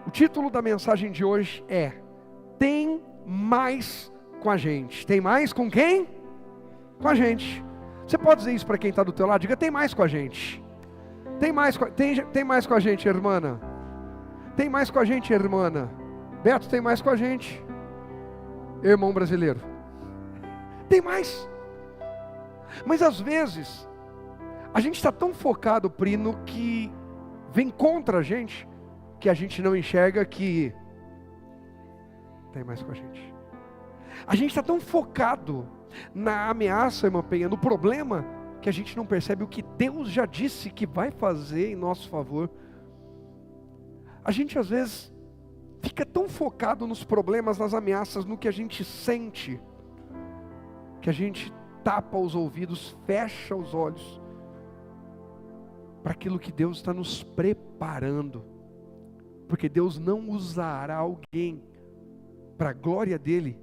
O título da mensagem de hoje é: tem mais com a gente. Tem mais com quem? Com a gente. Você pode dizer isso para quem está do teu lado? Diga: tem mais com a gente. Tem mais com a gente, irmã. Tem mais com a gente, irmã. Beto, tem mais com a gente. Irmão brasileiro. Tem mais. Mas às vezes a gente está tão focado, Pri, no que vem contra a gente, que a gente não enxerga que tem mais com a gente. A gente está tão focado na ameaça, irmã Penha, no problema, que a gente não percebe o que Deus já disse que vai fazer em nosso favor. A gente às vezes fica tão focado nos problemas, nas ameaças, no que a gente sente, que a gente tapa os ouvidos, fecha os olhos para aquilo que Deus está nos preparando. Porque Deus não usará alguém para a glória dele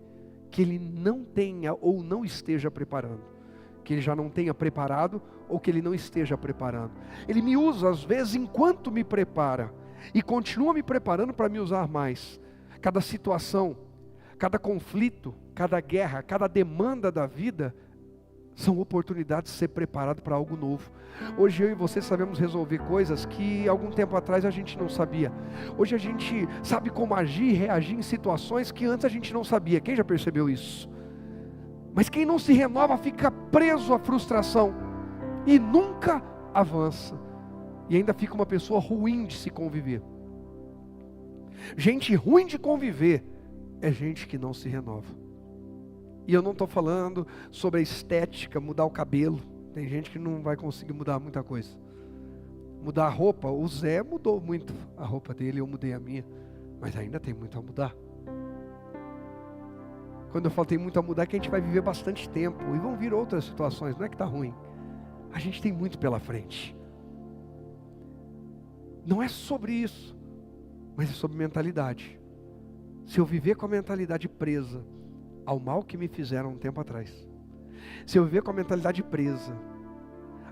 que ele não tenha ou não esteja preparando, que ele já não tenha preparado ou que ele não esteja preparando. Ele me usa às vezes enquanto me prepara e continua me preparando para me usar mais. Cada situação, cada conflito, cada guerra, cada demanda da vida são oportunidades de ser preparado para algo novo. Hoje eu e você sabemos resolver coisas que algum tempo atrás a gente não sabia. Hoje a gente sabe como agir e reagir em situações que antes a gente não sabia. Quem já percebeu isso? Mas quem não se renova fica preso à frustração e nunca avança. E ainda fica uma pessoa ruim de se conviver. Gente ruim de conviver é gente que não se renova. E eu não estou falando sobre a estética, mudar o cabelo. Tem gente que não vai conseguir mudar muita coisa. Mudar a roupa, o Zé mudou muito a roupa dele, eu mudei a minha. Mas ainda tem muito a mudar. Quando eu falo tem muito a mudar, é que a gente vai viver bastante tempo. E vão vir outras situações, não é que está ruim. A gente tem muito pela frente. Não é sobre isso, mas é sobre mentalidade. Se eu viver com a mentalidade presa ao mal que me fizeram um tempo atrás, se eu viver com a mentalidade presa,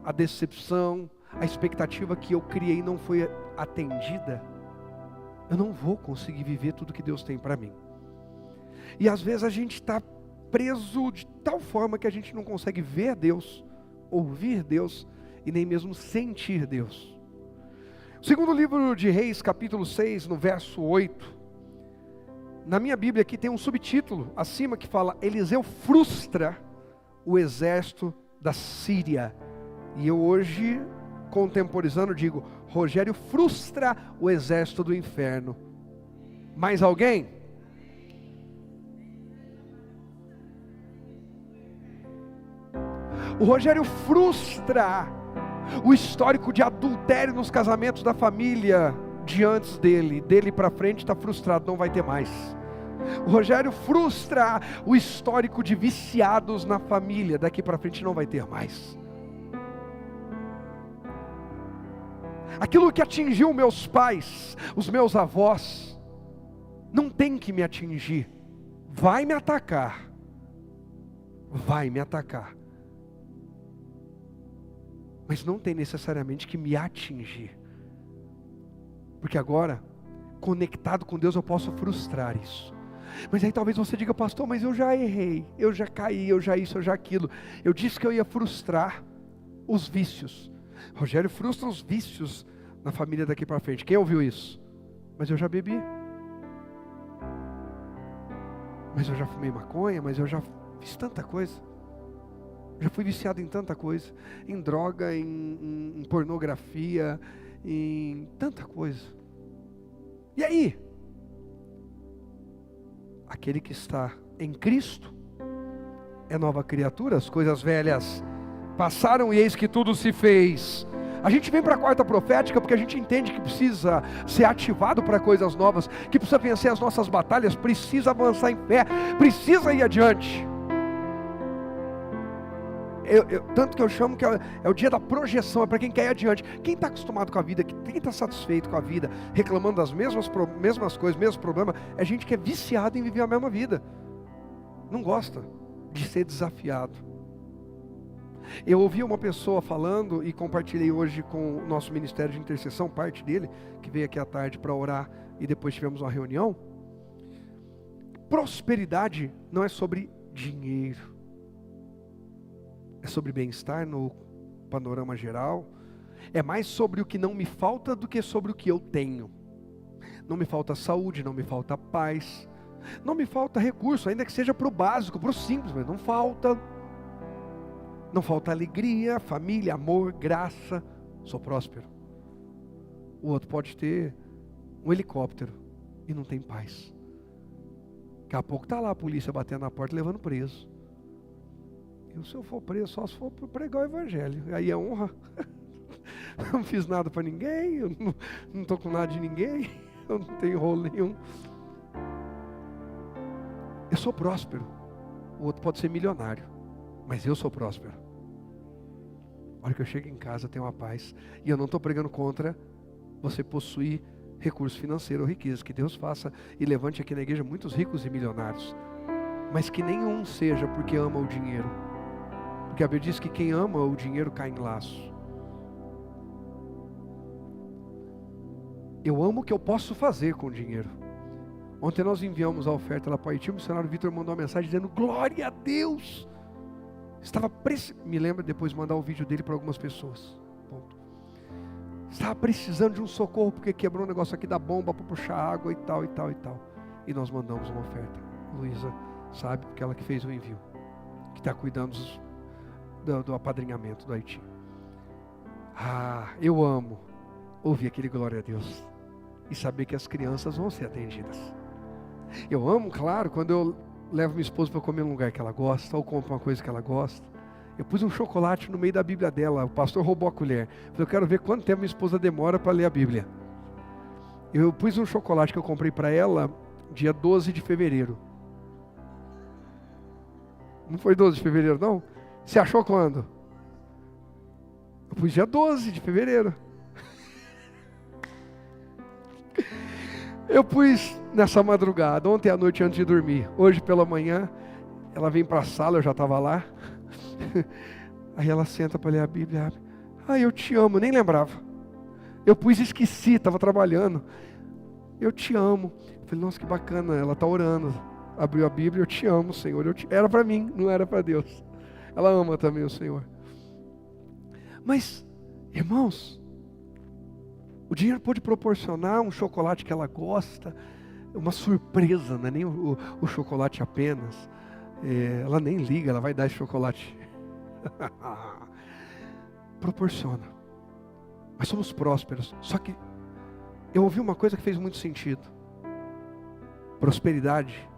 a decepção, a expectativa que eu criei não foi atendida, eu não vou conseguir viver tudo que Deus tem para mim. E às vezes a gente está preso de tal forma que a gente não consegue ver Deus, ouvir Deus e nem mesmo sentir Deus. Segundo livro de Reis, capítulo 6, no verso 8, na minha Bíblia aqui tem um subtítulo acima que fala: Eliseu frustra o exército da Síria. E eu hoje, contemporizando, digo: Rogério frustra o exército do inferno. Mais alguém? O Rogério frustra o histórico de adultério nos casamentos da família de antes dele. Dele para frente está frustrado, não vai ter mais. O Rogério frustra o histórico de viciados na família. Daqui para frente não vai ter mais. Aquilo que atingiu meus pais, os meus avós, não tem que me atingir. Vai me atacar. Vai me atacar. Mas não tem necessariamente que me atingir. Porque agora, conectado com Deus, eu posso frustrar isso. Mas aí talvez você diga: pastor, mas eu já errei, eu já caí, eu já isso, eu já aquilo. Eu disse que eu ia frustrar os vícios. Rogério frustra os vícios na família daqui para frente. Quem ouviu isso? Mas eu já bebi. Mas eu já fumei maconha, mas eu já fiz tanta coisa. Já fui viciado em tanta coisa. Em droga, em pornografia, em tanta coisa. E aí? Aquele que está em Cristo é nova criatura. As coisas velhas passaram e eis que tudo se fez. A gente vem para a quarta profética porque a gente entende que precisa ser ativado para coisas novas, que precisa vencer as nossas batalhas, precisa avançar em fé, precisa ir adiante. Tanto que eu chamo que é o dia da projeção, é para quem quer ir adiante. Quem está acostumado com a vida, quem está satisfeito com a vida, reclamando das mesmas coisas, mesmos problemas, é gente que é viciada em viver a mesma vida. Não gosta de ser desafiado. Eu ouvi uma pessoa falando e compartilhei hoje com o nosso ministério de intercessão, parte dele, que veio aqui à tarde para orar e depois tivemos uma reunião. Prosperidade não é sobre dinheiro, é sobre bem-estar no panorama geral, é mais sobre o que não me falta do que sobre o que eu tenho. Não me falta saúde, não me falta paz, não me falta recurso, ainda que seja para o básico, para o simples, mas não falta. Não falta alegria, família, amor, graça. Sou próspero. O outro pode ter um helicóptero e não tem paz. Daqui a pouco está lá a polícia batendo na porta, levando preso. E se eu for preso, só se for para pregar o evangelho. Aí é honra. Eu não fiz nada para ninguém, eu não estou com nada de ninguém, eu não tenho rolo nenhum. Eu sou próspero. O outro pode ser milionário, mas eu sou próspero. A hora que eu chego em casa, tenho uma paz. E eu não estou pregando contra você possuir recurso financeiro ou riqueza. Que Deus faça e levante aqui na igreja muitos ricos e milionários. Mas que nenhum seja porque ama o dinheiro. Porque a Bíblia diz que quem ama o dinheiro cai em laço. Eu amo o que eu posso fazer com o dinheiro. Ontem nós enviamos a oferta lá para o Haiti. O missionário Vitor mandou uma mensagem dizendo: glória a Deus. Me lembra depois de mandar o vídeo dele para algumas pessoas. Ponto. Estava precisando de um socorro porque quebrou um negócio aqui da bomba para puxar água e tal, e tal, e tal. E nós mandamos uma oferta. Luísa sabe, porque ela que fez o envio. Que está cuidando do apadrinhamento do Haiti. Eu amo ouvir aquele glória a Deus. E saber que as crianças vão ser atendidas. Eu amo, claro, quando eu levo minha esposa para comer num lugar que ela gosta, ou compro uma coisa que ela gosta. Eu pus um chocolate no meio da Bíblia dela, o pastor roubou a colher. Eu quero ver quanto tempo minha esposa demora para ler a Bíblia. Eu pus um chocolate que eu comprei para ela dia 12 de fevereiro. Não foi 12 de fevereiro, não? Você achou quando? Eu pus dia 12 de fevereiro. Eu pus nessa madrugada, ontem à noite antes de dormir. Hoje pela manhã, ela vem para a sala, eu já estava lá. Aí ela senta para ler a Bíblia. Eu te amo, nem lembrava. Eu pus e esqueci, estava trabalhando. Eu te amo. Eu falei, nossa, que bacana, ela está orando. Abriu a Bíblia, eu te amo, Senhor. Era para mim, não era para Deus. Ela ama também o Senhor. Mas, irmãos, o dinheiro pode proporcionar um chocolate que ela gosta, uma surpresa, não é nem o chocolate apenas. Ela nem liga, ela vai dar esse chocolate. Proporciona. Mas somos prósperos. Só que eu ouvi uma coisa que fez muito sentido. Prosperidade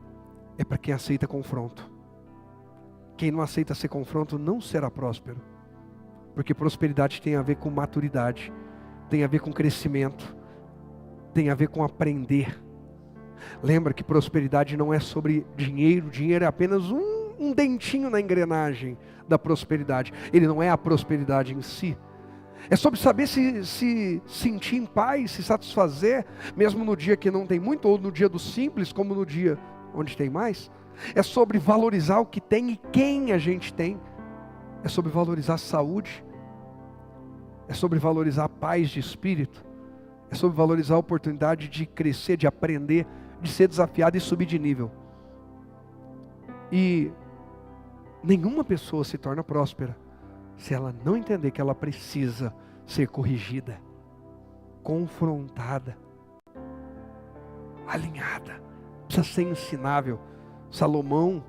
é para quem aceita confronto. Quem não aceita ser confronto não será próspero. Porque prosperidade tem a ver com maturidade, tem a ver com crescimento, tem a ver com aprender. Lembra que prosperidade não é sobre dinheiro. Dinheiro é apenas um dentinho na engrenagem da prosperidade. Ele não é a prosperidade em si. É sobre saber se sentir em paz, se satisfazer, mesmo no dia que não tem muito, ou no dia do simples, como no dia onde tem mais. É sobre valorizar o que tem e quem a gente tem. É sobre valorizar a saúde. É sobre valorizar a paz de espírito. É sobre valorizar a oportunidade de crescer, de aprender, de ser desafiado e subir de nível. E nenhuma pessoa se torna próspera se ela não entender que ela precisa ser corrigida, confrontada, alinhada, precisa ser ensinável. Salomão,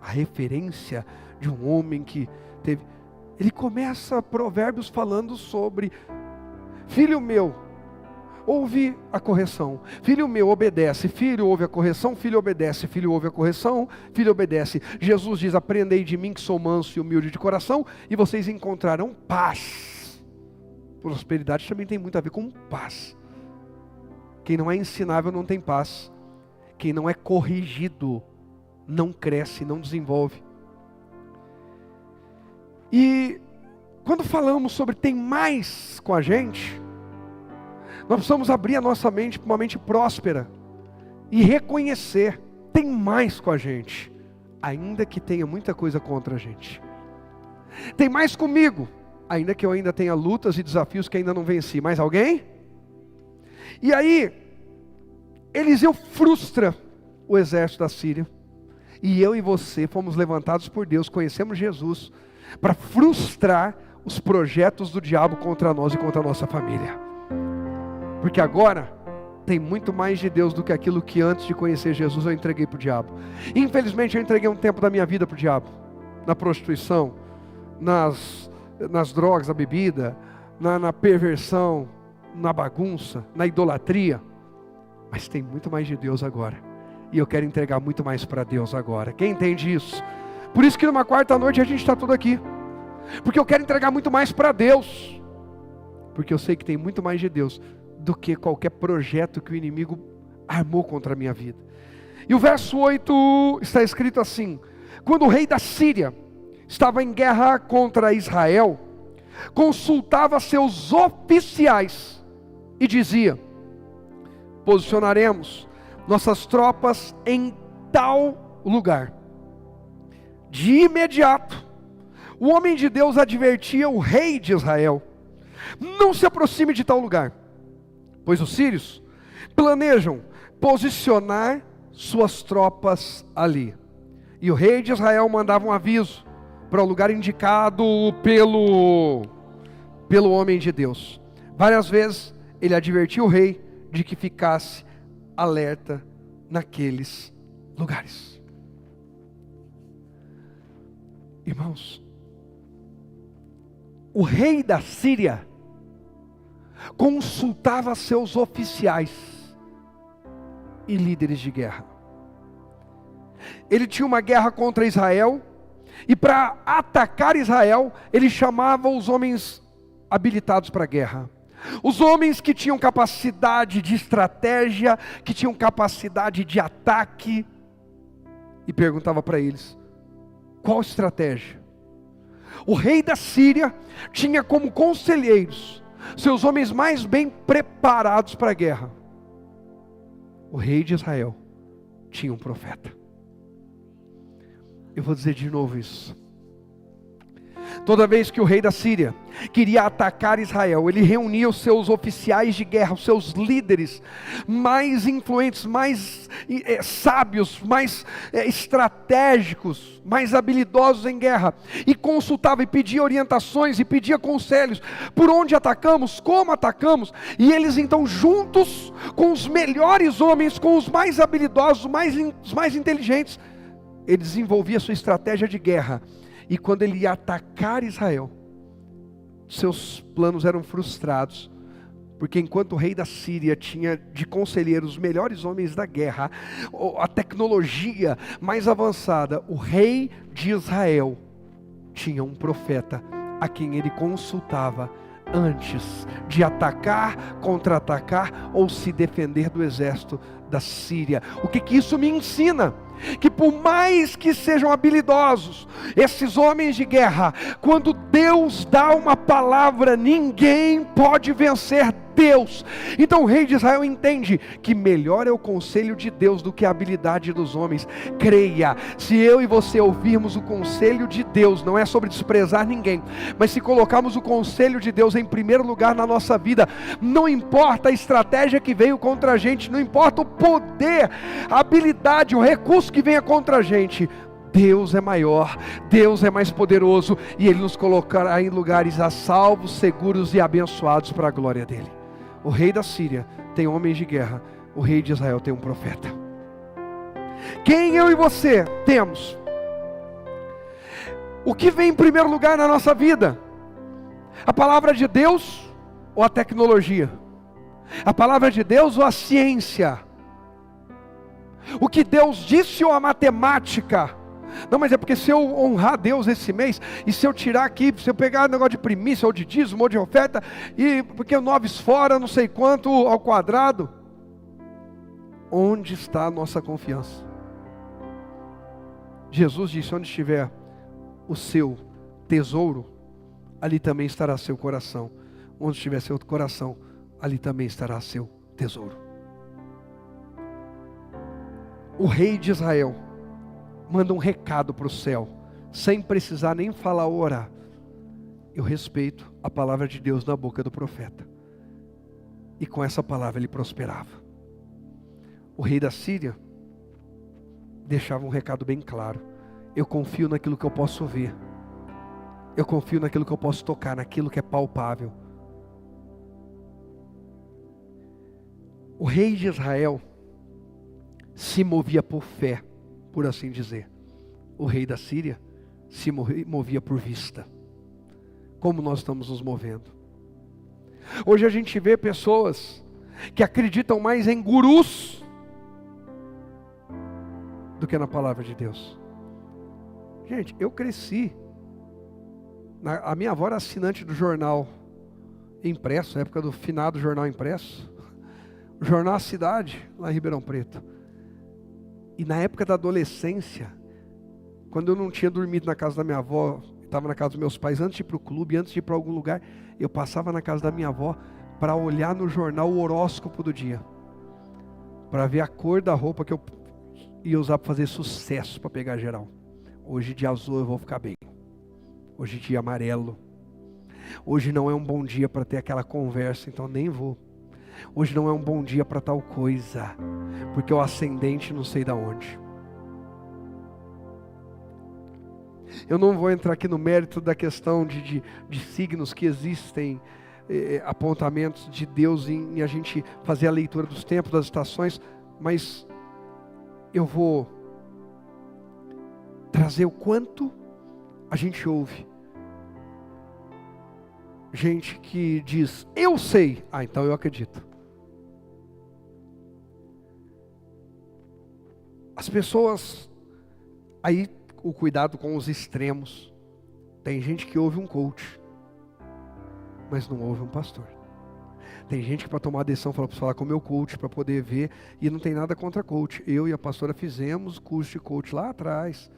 a referência de um homem que teve, ele começa Provérbios falando sobre: filho meu, ouve a correção. Filho meu, obedece. Filho, ouve a correção. Filho, obedece. Filho, ouve a correção. Filho, obedece. Jesus diz: aprendei de mim que sou manso e humilde de coração, e vocês encontrarão paz. Prosperidade também tem muito a ver com paz. Quem não é ensinável não tem paz. Quem não é corrigido não cresce, não desenvolve. E quando falamos sobre tem mais com a gente, nós precisamos abrir a nossa mente para uma mente próspera e reconhecer, tem mais com a gente, ainda que tenha muita coisa contra a gente. Tem mais comigo, ainda que eu ainda tenha lutas e desafios que ainda não venci. Mais alguém? E aí, Eliseu frustra o exército da Síria. E eu e você fomos levantados por Deus, conhecemos Jesus, para frustrar os projetos do diabo contra nós e contra a nossa família. Porque agora tem muito mais de Deus do que aquilo que antes de conhecer Jesus eu entreguei para o diabo. Infelizmente eu entreguei um tempo da minha vida para o diabo. Na prostituição, nas drogas, na bebida, na perversão, na bagunça, na idolatria. Mas tem muito mais de Deus agora. E eu quero entregar muito mais para Deus agora. Quem entende isso? Por isso que numa quarta noite a gente está tudo aqui. Porque eu quero entregar muito mais para Deus. Porque eu sei que tem muito mais de Deus do que qualquer projeto que o inimigo armou contra a minha vida. E o verso 8 está escrito assim: quando o rei da Síria estava em guerra contra Israel, consultava seus oficiais e dizia: posicionaremos nossas tropas em tal lugar. De imediato, o homem de Deus advertia o rei de Israel: não se aproxime de tal lugar, pois os sírios planejam posicionar suas tropas ali. E o rei de Israel mandava um aviso para o lugar indicado pelo homem de Deus. Várias vezes ele advertia o rei de que ficasse alerta naqueles lugares. Irmãos, o rei da Síria consultava seus oficiais e líderes de guerra. Ele tinha uma guerra contra Israel, e para atacar Israel, ele chamava os homens habilitados para a guerra. Os homens que tinham capacidade de estratégia, que tinham capacidade de ataque, e perguntava para eles: qual estratégia? O rei da Síria tinha como conselheiros seus homens mais bem preparados para a guerra. O rei de Israel tinha um profeta. Eu vou dizer de novo isso. Toda vez que o rei da Síria queria atacar Israel, ele reunia os seus oficiais de guerra, os seus líderes mais influentes, mais sábios, mais estratégicos, mais habilidosos em guerra, e consultava e pedia orientações e pedia conselhos: por onde atacamos, como atacamos. E eles então, juntos com os melhores homens, com os mais habilidosos, os mais inteligentes, ele desenvolvia a sua estratégia de guerra. E quando ele ia atacar Israel, seus planos eram frustrados, porque enquanto o rei da Síria tinha de conselheiros os melhores homens da guerra, a tecnologia mais avançada, o rei de Israel tinha um profeta a quem ele consultava antes de atacar, contra-atacar ou se defender do exército da Síria. O que isso me ensina? Que por mais que sejam habilidosos, esses homens de guerra, quando Deus dá uma palavra, ninguém pode vencer Deus. Então o rei de Israel entende que melhor é o conselho de Deus do que a habilidade dos homens. Creia, se eu e você ouvirmos o conselho de Deus, não é sobre desprezar ninguém, mas se colocarmos o conselho de Deus em primeiro lugar na nossa vida, não importa a estratégia que veio contra a gente, não importa o poder, a habilidade, o recurso que venha contra a gente, Deus é maior, Deus é mais poderoso, e Ele nos colocará em lugares a salvos, seguros e abençoados para a glória dEle. O rei da Síria tem homens de guerra, o rei de Israel tem um profeta. Quem eu e você temos? O que vem em primeiro lugar na nossa vida? A palavra de Deus ou a tecnologia? A palavra de Deus ou a ciência? O que Deus disse ou a matemática? Não, mas é porque se eu honrar Deus esse mês, e se eu tirar aqui, se eu pegar negócio de primícia, ou de dízimo, ou de oferta, e porque 9 fora, não sei quanto ao quadrado, onde está a nossa confiança? Jesus disse: onde estiver o seu tesouro, ali também estará seu coração. Onde estiver seu coração, ali também estará seu tesouro. O rei de Israel manda um recado para o céu, sem precisar nem falar ou orar. eu respeito a palavra de Deus na boca do profeta. E com essa palavra ele prosperava. O rei da Síria deixava um recado bem claro: eu confio naquilo que eu posso ver. Eu confio naquilo que eu posso tocar, naquilo que é palpável. O rei de Israel se movia por fé, por assim dizer. O rei da Síria se movia por vista. Como nós estamos nos movendo? Hoje a gente vê pessoas que acreditam mais em gurus do que na palavra de Deus. Gente, eu cresci. A minha avó era assinante do jornal impresso, na época do finado jornal impresso. O jornal A Cidade, lá em Ribeirão Preto. E na época da adolescência, quando eu não tinha dormido na casa da minha avó, estava na casa dos meus pais, antes de ir para o clube, antes de ir para algum lugar, eu passava na casa da minha avó para olhar no jornal o horóscopo do dia. Para ver a cor da roupa que eu ia usar para fazer sucesso, para pegar geral. Hoje de azul eu vou ficar bem. Hoje de amarelo. Hoje não é um bom dia para ter aquela conversa, então nem vou. Hoje não é um bom dia para tal coisa, porque o ascendente não sei da onde. Eu não vou entrar aqui no mérito da questão de signos que existem, apontamentos de Deus em a gente fazer a leitura dos tempos, das estações, mas eu vou trazer o quanto a gente ouve gente que diz, eu sei, então eu acredito. As pessoas, aí o cuidado com os extremos. Tem gente que ouve um coach, mas não ouve um pastor. Tem gente que para tomar a decisão fala, preciso falar com o meu coach para poder ver, e não tem nada contra coach. Eu e a pastora fizemos curso de coach lá atrás.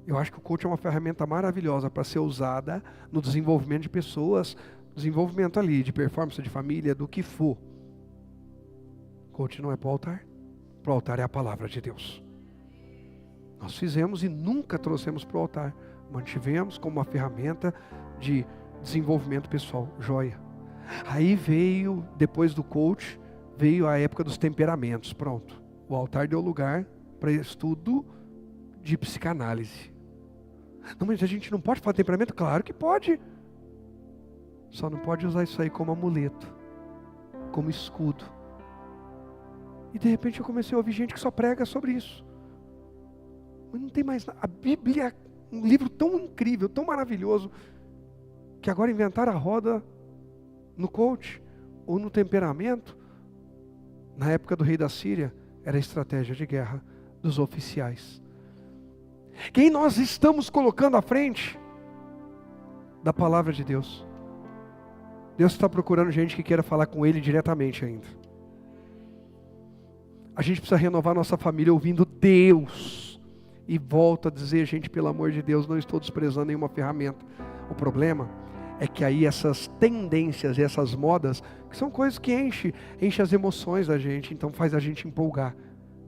Eu acho que o coach é uma ferramenta maravilhosa para ser usada no desenvolvimento de pessoas, desenvolvimento ali, de performance, de família, do que for. Coach não é para o altar. Para o altar é a palavra de Deus. Nós fizemos e nunca trouxemos para o altar. Mantivemos como uma ferramenta de desenvolvimento pessoal. Joia. Aí veio, depois do coach, veio a época dos temperamentos. Pronto. O altar deu lugar para estudo de psicanálise. Não, mas a gente não pode falar temperamento? Claro que pode. Só não pode usar isso aí como amuleto, como escudo. E de repente eu comecei a ouvir gente que só prega sobre isso. Mas não tem mais nada. A Bíblia é um livro tão incrível, tão maravilhoso, que agora inventaram a roda no coach ou no temperamento. Na época do rei da Síria, era a estratégia de guerra dos oficiais. Quem nós estamos colocando à frente da palavra de Deus? Deus está procurando gente que queira falar com Ele diretamente ainda. A gente precisa renovar nossa família ouvindo Deus. E volto a dizer, gente, pelo amor de Deus, não estou desprezando nenhuma ferramenta. O problema é que aí essas tendências e essas modas, que são coisas que enchem as emoções da gente, então faz a gente empolgar.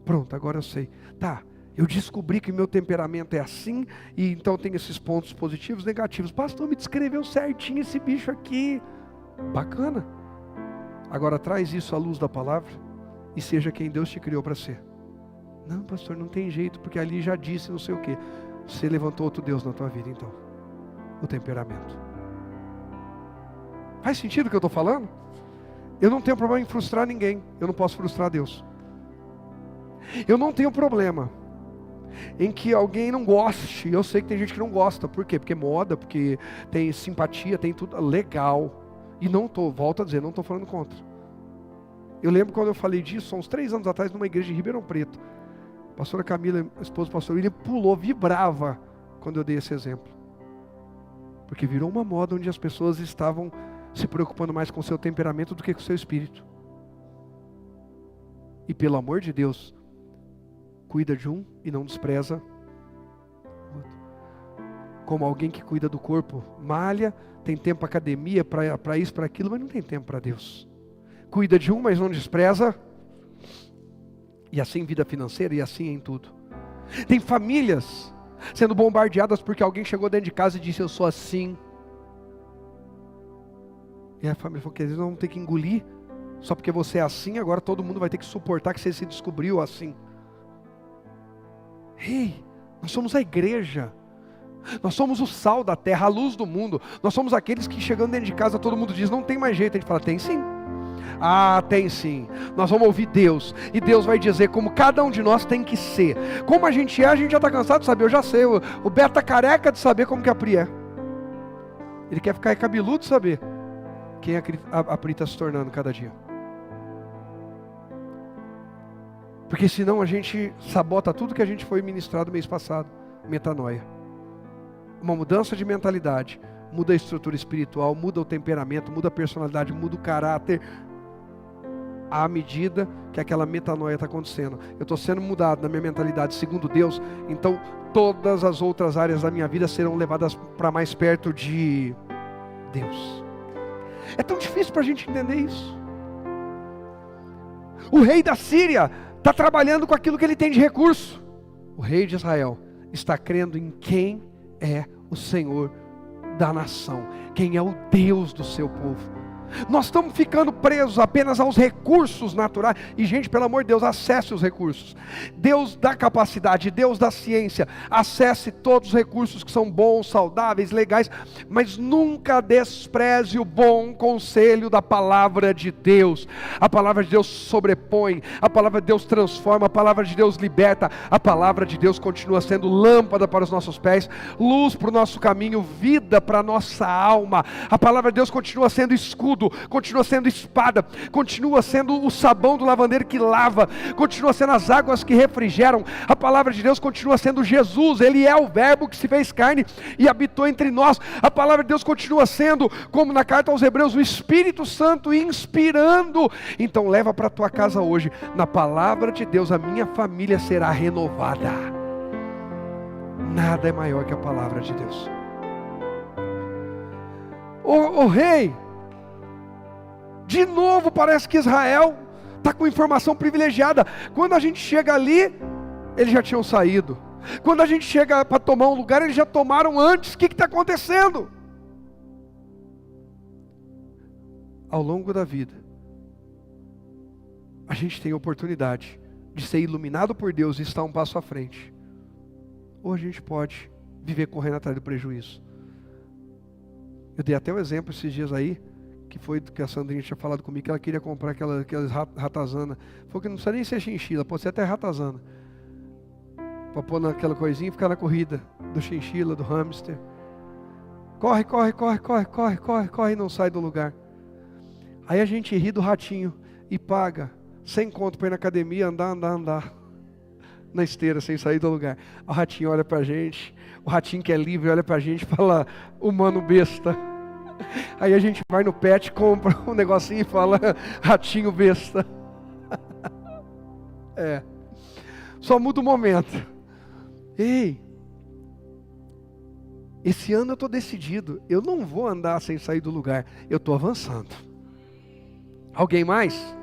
Pronto, agora eu sei. Tá, eu descobri que meu temperamento é assim, e então tem esses pontos positivos, negativos. Pastor, me descreveu certinho esse bicho aqui. Bacana. Agora traz isso à luz da palavra e seja quem Deus te criou para ser. Não, pastor, não tem jeito, porque ali já disse não sei o que. Você levantou outro Deus na tua vida, então. O temperamento. Faz sentido o que eu estou falando? Eu não tenho problema em frustrar ninguém. Eu não posso frustrar Deus. Eu não tenho problema em que alguém não goste. Eu sei que tem gente que não gosta. Por quê? Porque é moda, porque tem simpatia, tem tudo legal. E não estou, volto a dizer, não estou falando contra. Eu lembro quando eu falei disso, há uns 3 anos atrás, numa igreja de Ribeirão Preto. A pastora Camila, a esposa do pastor William, pulou, vibrava quando eu dei esse exemplo. Porque virou uma moda onde as pessoas estavam se preocupando mais com o seu temperamento do que com o seu espírito. E pelo amor de Deus, cuida de um e não despreza o outro. Como alguém que cuida do corpo, malha, tem tempo para academia, para isso, para aquilo, mas não tem tempo para Deus. Cuida de um, mas não despreza. E assim vida financeira, e assim em tudo. Tem famílias sendo bombardeadas porque alguém chegou dentro de casa e disse, eu sou assim. E a família falou que eles vão ter que engolir, só porque você é assim, agora todo mundo vai ter que suportar que você se descobriu assim. Ei, nós somos a igreja. Nós somos o sal da terra, a luz do mundo. Nós somos aqueles que chegando dentro de casa todo mundo diz, não tem mais jeito. A gente fala, tem sim. Ah, tem sim. Nós vamos ouvir Deus. E Deus vai dizer como cada um de nós tem que ser. Como a gente já está cansado de saber. Eu já sei, o Beto está careca de saber como que a Pri é. Ele quer ficar cabeludo de saber quem a Pri está se tornando cada dia. Porque senão a gente sabota tudo que a gente foi ministrado mês passado. Metanoia. Uma mudança de mentalidade. Muda a estrutura espiritual, muda o temperamento, muda a personalidade, muda o caráter. À medida que aquela metanoia está acontecendo. Eu estou sendo mudado na minha mentalidade segundo Deus. Então todas as outras áreas da minha vida serão levadas para mais perto de Deus. É tão difícil para a gente entender isso. O rei da Síria está trabalhando com aquilo que ele tem de recurso. O rei de Israel está crendo em quem é o Senhor da nação, quem é o Deus do seu povo. Nós estamos ficando presos apenas aos recursos naturais. E gente, pelo amor de Deus, acesse os recursos. Deus dá capacidade, Deus dá ciência. Acesse todos os recursos que são bons, saudáveis, legais. Mas nunca despreze o bom conselho da palavra de Deus. A palavra de Deus sobrepõe, a palavra de Deus transforma, a palavra de Deus liberta. A palavra de Deus continua sendo lâmpada para os nossos pés, luz para o nosso caminho, vida para a nossa alma. A palavra de Deus continua sendo escudo, continua sendo espada, continua sendo o sabão do lavandeiro que lava, continua sendo as águas que refrigeram. A palavra de Deus continua sendo Jesus, Ele é o verbo que se fez carne e habitou entre nós. A palavra de Deus continua sendo, como na carta aos Hebreus, o Espírito Santo inspirando. Então leva para a tua casa hoje, na palavra de Deus, a minha família será renovada. Nada é maior que a palavra de Deus. O rei, de novo parece que Israel está com informação privilegiada. Quando a gente chega ali, eles já tinham saído. Quando a gente chega para tomar um lugar, eles já tomaram antes. O que está acontecendo? Ao longo da vida, a gente tem a oportunidade de ser iluminado por Deus e estar um passo à frente. Ou a gente pode viver correndo atrás do prejuízo. Eu dei até um exemplo esses dias aí, que foi que a Sandrinha tinha falado comigo, que ela queria comprar aquelas ratazana. Falou que não precisa nem ser chinchila, pode ser até ratazana. Para pôr naquela coisinha e ficar na corrida do chinchila, do hamster. Corre, corre, corre, corre, corre, corre, corre e não sai do lugar. Aí a gente ri do ratinho e paga 100 conto para ir na academia, andar na esteira sem sair do lugar. O ratinho olha pra gente, o ratinho que é livre olha pra gente e fala, humano besta. Aí a gente vai no pet, compra um negocinho e fala, ratinho besta. Só muda o momento. Ei, esse ano eu estou decidido, eu não vou andar sem sair do lugar, eu estou avançando. Alguém mais?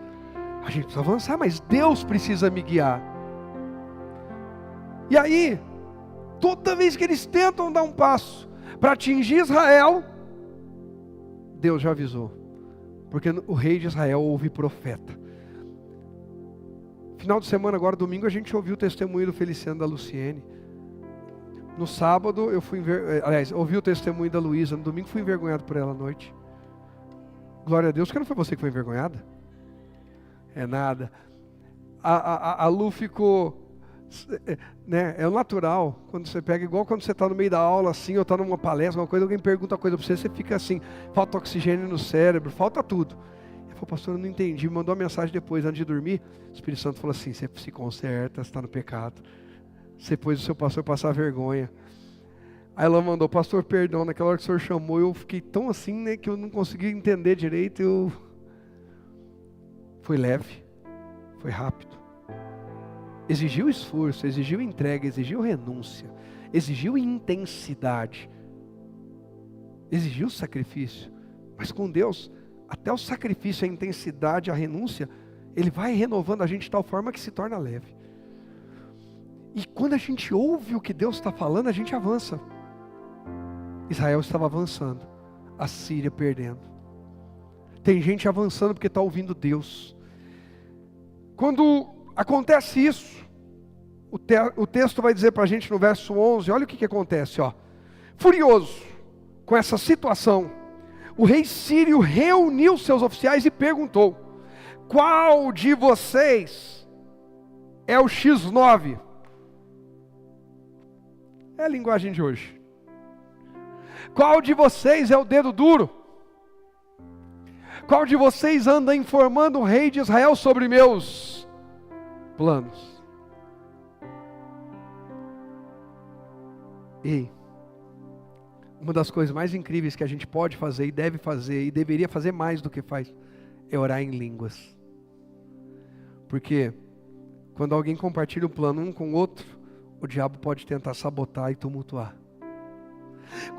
A gente precisa avançar, mas Deus precisa me guiar. E aí, toda vez que eles tentam dar um passo para atingir Israel, Deus já avisou, porque o rei de Israel ouve profeta. Final de semana, agora domingo, a gente ouviu o testemunho do Feliciano da Luciene. No sábado eu ouvi o testemunho da Luísa. No domingo fui envergonhado por ela à noite. Glória a Deus, que não foi você que foi envergonhada? É nada. A Lu ficou, né? É o natural, quando você pega, igual quando você está no meio da aula assim, ou está numa palestra, uma coisa, alguém pergunta uma coisa para você, você fica assim, falta oxigênio no cérebro, falta tudo. Ele falou, pastor, eu não entendi, me mandou uma mensagem depois, antes de dormir, o Espírito Santo falou assim, você se conserta, você está no pecado, depois o seu pastor passar vergonha. Aí ela mandou, pastor, perdão, naquela hora que o senhor chamou, eu fiquei tão assim, né, que eu não consegui entender direito, foi leve, foi rápido. Exigiu esforço, exigiu entrega, exigiu renúncia, exigiu intensidade, exigiu sacrifício. Mas com Deus, até o sacrifício, a intensidade, a renúncia, Ele vai renovando a gente de tal forma que se torna leve. E quando a gente ouve o que Deus está falando, a gente avança. Israel estava avançando, a Síria perdendo. Tem gente avançando porque está ouvindo Deus. Quando acontece isso, o texto vai dizer para a gente no verso 11, olha o que acontece, ó. Furioso com essa situação, o rei sírio reuniu seus oficiais e perguntou: qual de vocês é o X9? É a linguagem de hoje. Qual de vocês é o dedo duro? Qual de vocês anda informando o rei de Israel sobre meus planos? Ei, uma das coisas mais incríveis que a gente pode fazer e deve fazer e deveria fazer mais do que faz é orar em línguas. Porque quando alguém compartilha o plano um com o outro, o diabo pode tentar sabotar e tumultuar.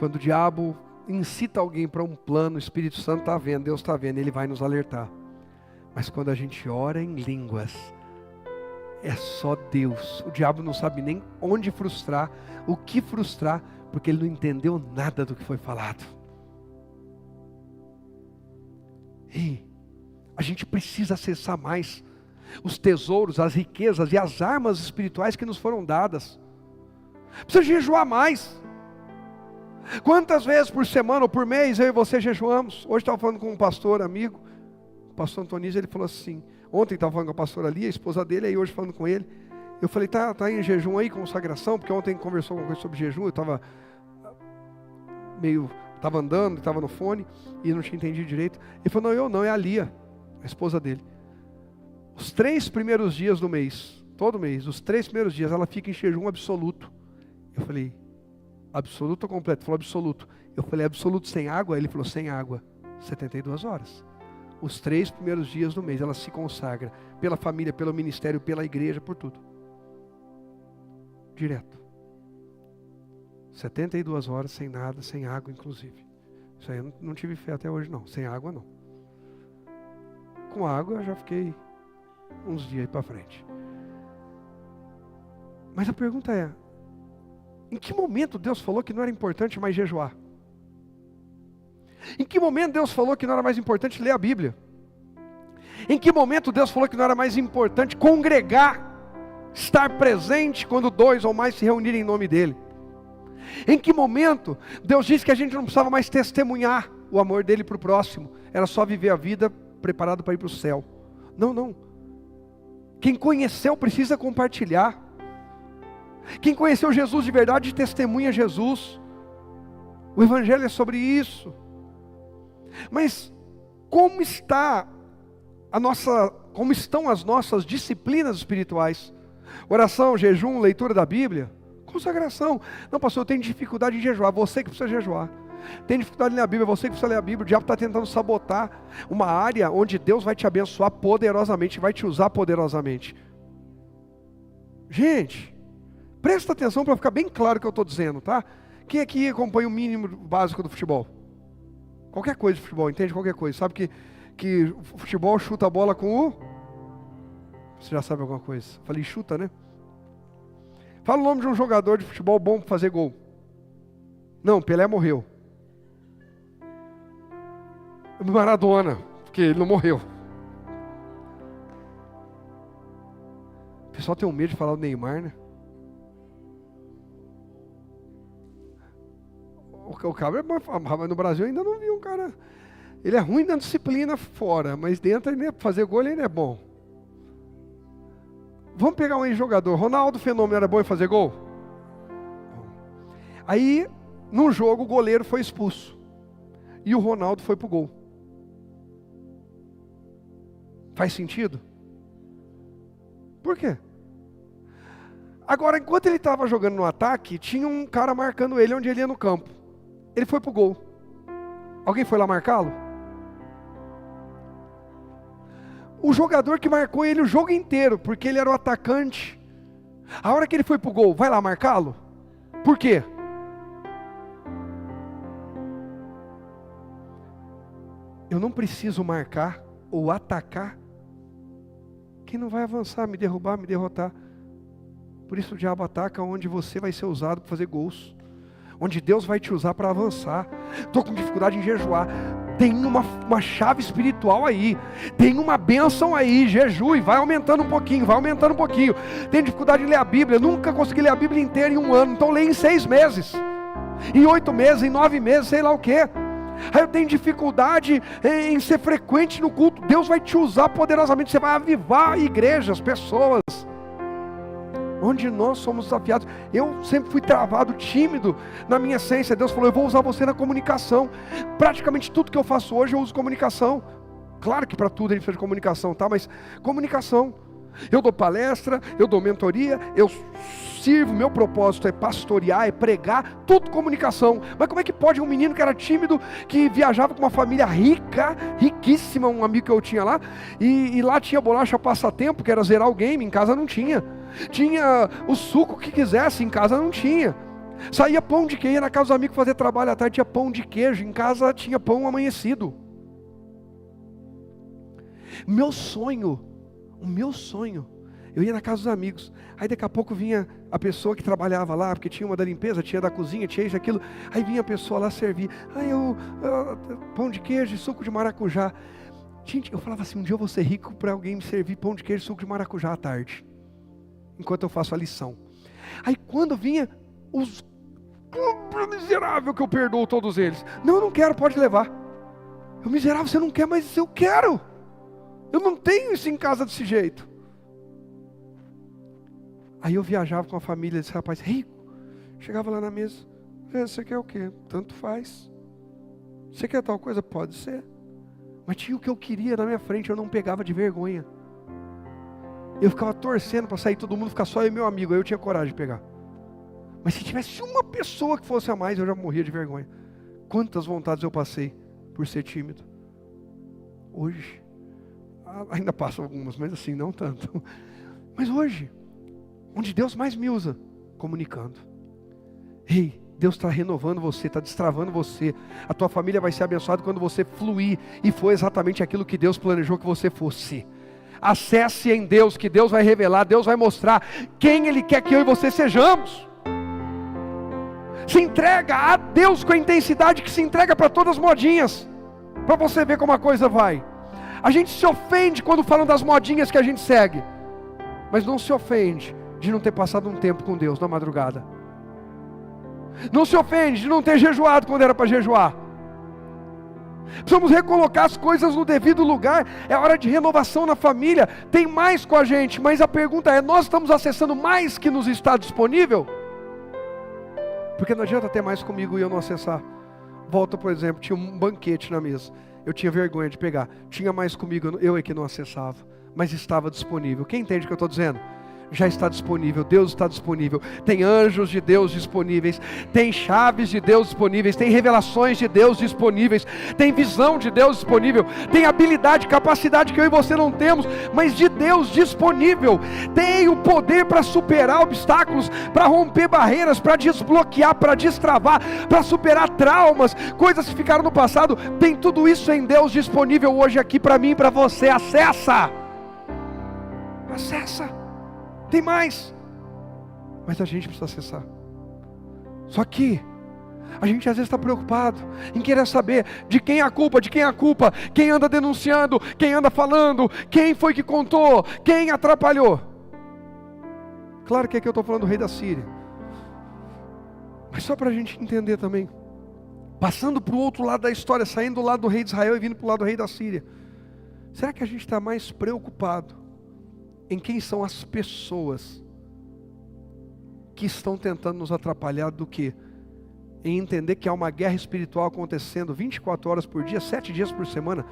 Quando o diabo incita alguém para um plano, o Espírito Santo está vendo, Deus está vendo, Ele vai nos alertar. Mas quando a gente ora em línguas, é só Deus. O diabo não sabe nem onde frustrar, o que frustrar, porque ele não entendeu nada do que foi falado. E a gente precisa acessar mais os tesouros, as riquezas e as armas espirituais que nos foram dadas. Precisa jejuar mais. Quantas vezes por semana ou por mês eu e você jejuamos? Hoje estava falando com um pastor amigo, o pastor Antonísio, ele falou assim, ontem estava falando com a pastora Ali, a esposa dele, aí hoje falando com ele, eu falei, tá em jejum aí, consagração, porque ontem conversou alguma coisa sobre jejum, eu estava andando, estava no fone, e não tinha entendido direito. Ele falou, não, eu não, é a Lia, a esposa dele. Os 3 primeiros dias do mês, todo mês, os 3 primeiros dias, ela fica em jejum absoluto. Eu falei, absoluto ou completo? Ele falou, absoluto. Eu falei, absoluto sem água? Ele falou, sem água, 72 horas. Os 3 primeiros dias do mês, ela se consagra, pela família, pelo ministério, pela igreja, por tudo. Direto. 72 horas sem nada, sem água inclusive. Isso aí eu não tive fé até hoje não, sem água não. Com água eu já fiquei uns dias aí para frente. Mas a pergunta é, em que momento Deus falou que não era importante mais jejuar? Em que momento Deus falou que não era mais importante ler a Bíblia? Em que momento Deus falou que não era mais importante congregar, estar presente quando 2 ou mais se reunirem em nome dEle? Em que momento Deus disse que a gente não precisava mais testemunhar o amor dEle para o próximo? Era só viver a vida preparado para ir para o céu. Não. Quem conheceu precisa compartilhar. Quem conheceu Jesus de verdade testemunha Jesus. O Evangelho é sobre isso. Mas como estão as nossas disciplinas espirituais? Oração, jejum, leitura da Bíblia, consagração. Não, pastor, eu tenho dificuldade em jejuar. Você que precisa jejuar. Tem dificuldade em ler a Bíblia, você que precisa ler a Bíblia. O diabo está tentando sabotar uma área onde Deus vai te abençoar poderosamente, vai te usar poderosamente. Gente, presta atenção para ficar bem claro o que eu estou dizendo, tá? Quem aqui acompanha o mínimo básico do futebol? Qualquer coisa de futebol, entende? Qualquer coisa. Sabe que o futebol chuta a bola com o... Você já sabe alguma coisa? Falei chuta, né? Fala o nome de um jogador de futebol bom para fazer gol. Não, Pelé morreu. Maradona, porque ele não morreu. O pessoal tem um medo de falar do Neymar, né? O cara é bom, mas no Brasil ainda não vi um cara. Ele é ruim na disciplina fora, mas dentro ele fazer gol ele é bom. Vamos pegar um ex-jogador. Ronaldo Fenômeno era bom em fazer gol? Aí, num jogo, o goleiro foi expulso. E o Ronaldo foi pro gol. Faz sentido? Por quê? Agora, enquanto ele estava jogando no ataque, tinha um cara marcando ele onde ele ia no campo. Ele foi pro gol. Alguém foi lá marcá-lo? O jogador que marcou ele o jogo inteiro, porque ele era o atacante. A hora que ele foi pro gol, vai lá marcá-lo? Por quê? Eu não preciso marcar ou atacar quem não vai avançar, me derrubar, me derrotar. Por isso o diabo ataca onde você vai ser usado para fazer gols, onde Deus vai te usar para avançar. Estou com dificuldade em jejuar. Tem uma chave espiritual aí, tem uma bênção aí, jejue, vai aumentando um pouquinho, vai aumentando um pouquinho. Tem dificuldade em ler a Bíblia, nunca consegui ler a Bíblia inteira em um ano, então leia em 6 meses, em 8 meses, em 9 meses, sei lá o que. Aí eu tenho dificuldade em ser frequente no culto. Deus vai te usar poderosamente, você vai avivar igrejas, pessoas, onde nós somos desafiados. Eu sempre fui travado, tímido na minha essência. Deus falou, eu vou usar você na comunicação. Praticamente tudo que eu faço hoje eu uso comunicação. Claro que para tudo ele precisa de comunicação, tá? Mas comunicação. Eu dou palestra, eu dou mentoria, eu sirvo, meu propósito é pastorear, é pregar, tudo comunicação. Mas como é que pode um menino que era tímido, que viajava com uma família rica, riquíssima, um amigo que eu tinha lá, e lá tinha bolacha passatempo, que era zerar o game, em casa não tinha. Tinha o suco que quisesse, em casa não tinha. Saía pão de queijo, ia na casa dos amigos fazer trabalho à tarde, tinha pão de queijo, em casa tinha pão amanhecido. O meu sonho, eu ia na casa dos amigos, aí daqui a pouco vinha a pessoa que trabalhava lá, porque tinha uma da limpeza, tinha da cozinha, tinha isso, aquilo, aí vinha a pessoa lá servir, aí pão de queijo e suco de maracujá. Gente, eu falava assim, um dia eu vou ser rico para alguém me servir pão de queijo e suco de maracujá à tarde, enquanto eu faço a lição. Aí quando vinha os miserável que eu perdoo todos eles, não, eu não quero, pode levar. Eu, miserável, você não quer, mas eu quero. Eu não tenho isso em casa desse jeito. Aí eu viajava com a família desse rapaz rico. Chegava lá na mesa. Você quer o quê? Tanto faz. Você quer tal coisa? Pode ser. Mas tinha o que eu queria na minha frente. Eu não pegava de vergonha. Eu ficava torcendo para sair todo mundo, ficar só eu e meu amigo. Aí eu tinha coragem de pegar. Mas se tivesse uma pessoa que fosse a mais, eu já morria de vergonha. Quantas vontades eu passei por ser tímido. Hoje ainda passam algumas, mas assim, não tanto. Mas hoje, onde Deus mais me usa? Comunicando. Ei, Deus está renovando você, está destravando você. A tua família vai ser abençoada quando você fluir. E foi exatamente aquilo que Deus planejou que você fosse. Acesse em Deus, que Deus vai revelar, Deus vai mostrar quem Ele quer que eu e você sejamos. Se entrega a Deus com a intensidade que se entrega para todas as modinhas, para você ver como a coisa vai. A gente se ofende quando falam das modinhas que a gente segue, mas não se ofende de não ter passado um tempo com Deus na madrugada. Não se ofende de não ter jejuado quando era para jejuar. Precisamos recolocar as coisas no devido lugar. É hora de renovação na família. Tem mais com a gente, mas a pergunta é, nós estamos acessando mais que nos está disponível? Porque não adianta ter mais comigo e eu não acessar. Volta, por exemplo, tinha um banquete na mesa. Eu tinha vergonha de pegar. Tinha mais comigo, eu é que não acessava. Mas estava disponível. Quem entende o que eu estou dizendo? Já está disponível, Deus está disponível. Tem anjos de Deus disponíveis. Tem chaves de Deus disponíveis. Tem revelações de Deus disponíveis. Tem visão de Deus disponível. Tem habilidade, capacidade que eu e você não temos, mas de Deus disponível. Tem o poder para superar obstáculos, para romper barreiras, para desbloquear, para destravar, para superar traumas, coisas que ficaram no passado. Tem tudo isso em Deus disponível hoje aqui para mim e para você. Acessa. Tem mais, mas a gente precisa acessar. Só que a gente às vezes está preocupado em querer saber de quem é a culpa, quem anda denunciando, quem anda falando, quem foi que contou, quem atrapalhou. Claro que aqui eu estou falando do rei da Síria, mas só para a gente entender também, passando para o outro lado da história, saindo do lado do rei de Israel e vindo para o lado do rei da Síria. Será que a gente está mais preocupado em quem são as pessoas que estão tentando nos atrapalhar do que em entender que há uma guerra espiritual acontecendo 24 horas por dia, 7 dias por semana,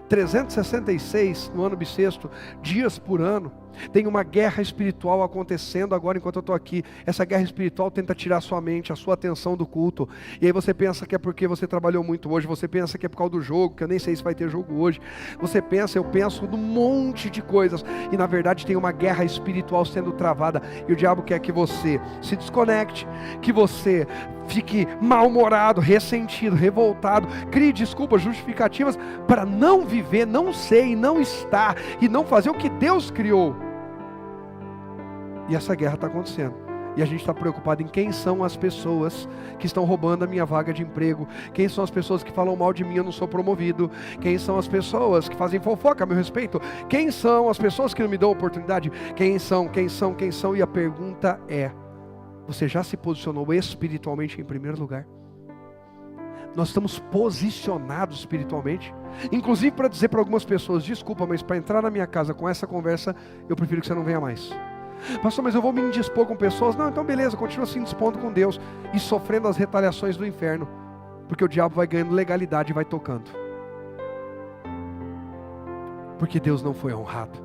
366 no ano bissexto, dias por ano? Tem uma guerra espiritual acontecendo agora enquanto eu estou aqui. Essa guerra espiritual tenta tirar a sua mente, a sua atenção do culto. E aí você pensa que é porque você trabalhou muito hoje. Você pensa que é por causa do jogo, que eu nem sei se vai ter jogo hoje. Você pensa, eu penso num monte de coisas. E na verdade tem uma guerra espiritual sendo travada. E o diabo quer que você se desconecte, que você fique mal-humorado, ressentido, revoltado, crie desculpas, justificativas para não viver, não ser e não estar e não fazer o que Deus criou. E essa guerra está acontecendo. E a gente está preocupado em quem são as pessoas que estão roubando a minha vaga de emprego, quem são as pessoas que falam mal de mim, eu não sou promovido, quem são as pessoas que fazem fofoca a meu respeito, quem são as pessoas que não me dão oportunidade, quem são, e a pergunta é, você já se posicionou espiritualmente em primeiro lugar? Nós estamos posicionados espiritualmente, inclusive para dizer para algumas pessoas, desculpa, mas para entrar na minha casa com essa conversa, eu prefiro que você não venha mais. Pastor, mas eu vou me indispor com pessoas. Não, então beleza, continua se indispondo com Deus e sofrendo as retaliações do inferno, porque o diabo vai ganhando legalidade e vai tocando, porque Deus não foi honrado,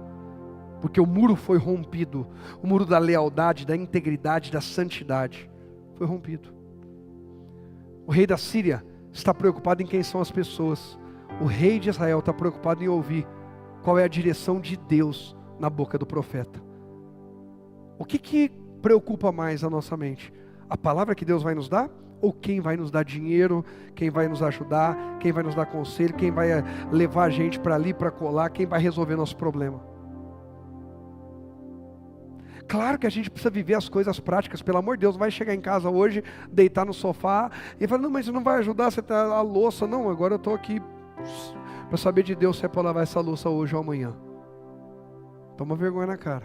porque o muro foi rompido, o muro da lealdade, da integridade, da santidade foi rompido. O rei da Síria está preocupado em quem são as pessoas, o rei de Israel está preocupado em ouvir qual é a direção de Deus na boca do profeta. O que preocupa mais a nossa mente? A palavra que Deus vai nos dar? Ou quem vai nos dar dinheiro, quem vai nos ajudar, quem vai nos dar conselho, quem vai levar a gente para ali, para colar, quem vai resolver nosso problema? Claro que a gente precisa viver as coisas práticas, pelo amor de Deus, vai chegar em casa hoje, deitar no sofá, e falar, não, mas não vai ajudar, você tá a louça, não, agora eu estou aqui para saber de Deus se é para lavar essa louça hoje ou amanhã. Toma vergonha na cara.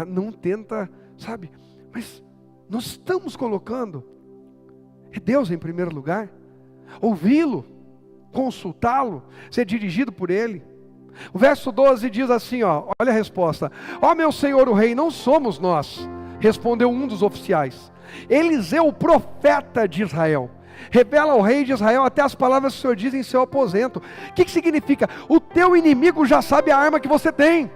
Não tenta, sabe? Mas nós estamos colocando Deus em primeiro lugar, ouvi-lo, consultá-lo, ser dirigido por Ele. O verso 12 diz assim, olha a resposta. Ó meu Senhor o Rei, não somos nós, respondeu um dos oficiais. Eliseu, o profeta de Israel, revela ao rei de Israel até as palavras que o Senhor diz em seu aposento. O que significa? O teu inimigo já sabe a arma que você tem.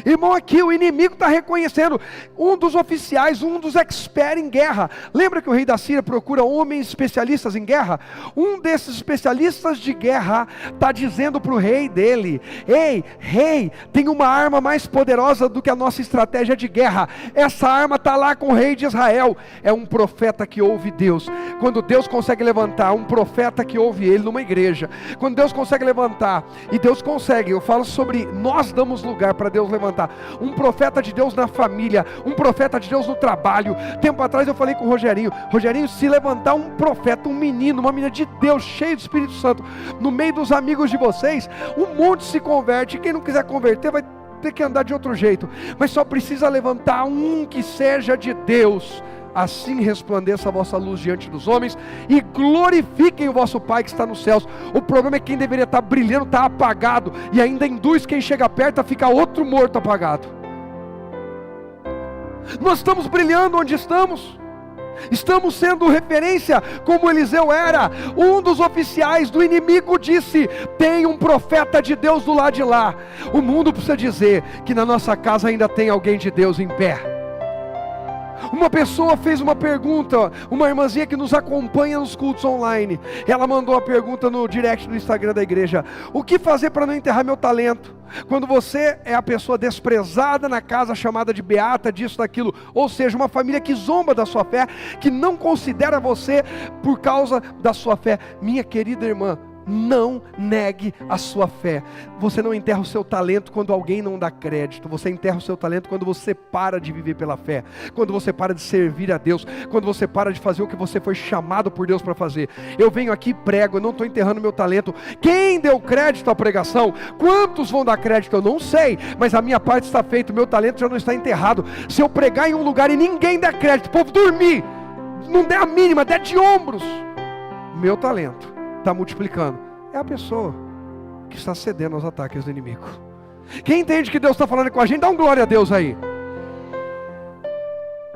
Irmão, aqui o inimigo está reconhecendo, um dos oficiais, um dos experts em guerra. Lembra que o rei da Síria procura homens especialistas em guerra? Um desses especialistas de guerra está dizendo para o rei dele: ei, rei, tem uma arma mais poderosa do que a nossa estratégia de guerra. Essa arma está lá com o rei de Israel. É um profeta que ouve Deus. Quando Deus consegue levantar um profeta que ouve Ele numa igreja, quando Deus consegue levantar, e Deus consegue, eu falo sobre, nós damos lugar para Deus levantar um profeta de Deus na família, um profeta de Deus no trabalho. Tempo atrás eu falei com o Rogerinho, se levantar um profeta, um menino, uma menina de Deus, cheio do Espírito Santo, no meio dos amigos de vocês, um monte se converte. Quem não quiser converter vai ter que andar de outro jeito, mas só precisa levantar um que seja de Deus. Assim resplandeça a vossa luz diante dos homens e glorifiquem o vosso Pai que está nos céus. O problema é que quem deveria estar brilhando está apagado, e ainda induz quem chega perto a ficar outro morto apagado. Nós estamos brilhando onde estamos, estamos sendo referência como Eliseu era. Um dos oficiais do inimigo disse: tem um profeta de Deus do lado de lá. O mundo precisa dizer que na nossa casa ainda tem alguém de Deus em pé. Uma pessoa fez uma pergunta, uma irmãzinha que nos acompanha nos cultos online, ela mandou a pergunta no direct do Instagram da igreja: o que fazer para não enterrar meu talento? Quando você é a pessoa desprezada na casa, chamada de beata, disso, daquilo, ou seja, uma família que zomba da sua fé, que não considera você por causa da sua fé. Minha querida irmã, não negue a sua fé. Você não enterra o seu talento quando alguém não dá crédito. Você enterra o seu talento quando você para de viver pela fé, quando você para de servir a Deus, quando você para de fazer o que você foi chamado por Deus para fazer. Eu venho aqui e prego, eu não estou enterrando meu talento. Quem deu crédito à pregação? Quantos vão dar crédito? Eu não sei, mas a minha parte está feita, o meu talento já não está enterrado. Se eu pregar em um lugar e ninguém der crédito, o povo dormir, não der a mínima, der de ombros, meu talento está multiplicando. É a pessoa que está cedendo aos ataques do inimigo. Quem entende que Deus está falando com a gente, dá um glória a Deus aí.